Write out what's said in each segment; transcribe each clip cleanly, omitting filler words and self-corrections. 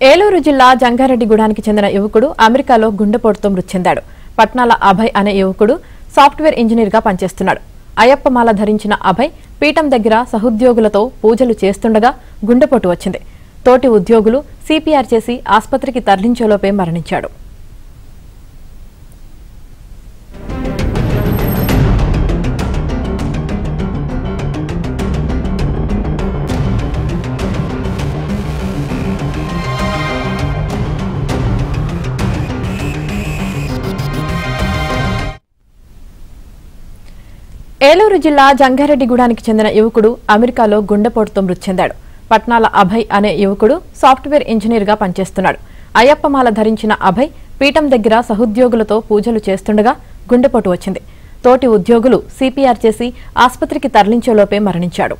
ఏలూరు జిల్లా జంగారెడ్డిగూడానికి చెందిన యువకుడు అమెరికాలో గుండెపోటుతో మృతి చెందాడు. పట్నాల అభయ్ అనే యువకుడు సాఫ్ట్వేర్ ఇంజనీర్గా పనిచేస్తున్నాడు. అయ్యప్పమాల ధరించిన అభయ్ పీఠం దగ్గర సహోద్యోగులతో పూజలు చేస్తుండగా గుండెపోటు వచ్చింది. తోటి ఉద్యోగులు సిపిఆర్ చేసి ఆస్పత్రికి తరలించేలోపే మరణించాడు. ఏలూరు జిల్లా జంగారెడ్డిగూడానికి చెందిన యువకుడు అమెరికాలో గుండెపోటుతో మృతి చెందాడు. పట్నాల అభయ్ అనే యువకుడు సాఫ్ట్వేర్ ఇంజనీర్గా పనిచేస్తున్నాడు. అయ్యప్పమాల ధరించిన అభయ్ పీఠం దగ్గర సహోద్యోగులతో పూజలు చేస్తుండగా గుండెపోటు వచ్చింది. తోటి ఉద్యోగులు సిపిఆర్ చేసి ఆస్పత్రికి తరలించేలోపే మరణించాడు.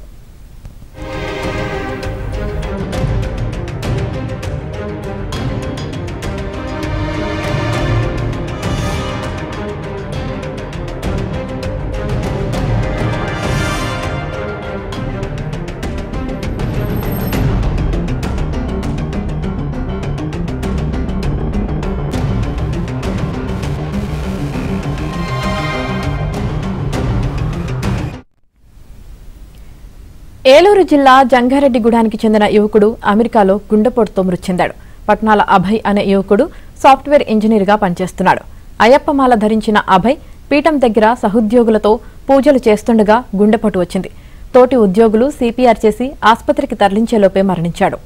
ఏలూరు జిల్లా జంగారెడ్డిగూడానికి చెందిన యువకుడు అమెరికాలో గుండెపోటుతో మృతి చెందాడు. పట్నాల అభయ్ అనే యువకుడు సాఫ్ట్వేర్ ఇంజనీర్గా పనిచేస్తున్నాడు. అయ్యప్పమాల ధరించిన అభయ్ పీఠం దగ్గర సహోద్యోగులతో పూజలు చేస్తుండగా గుండెపోటు వచ్చింది. తోటి ఉద్యోగులు సిపిఆర్ చేసి ఆస్పత్రికి తరలించేలోపే మరణించాడు.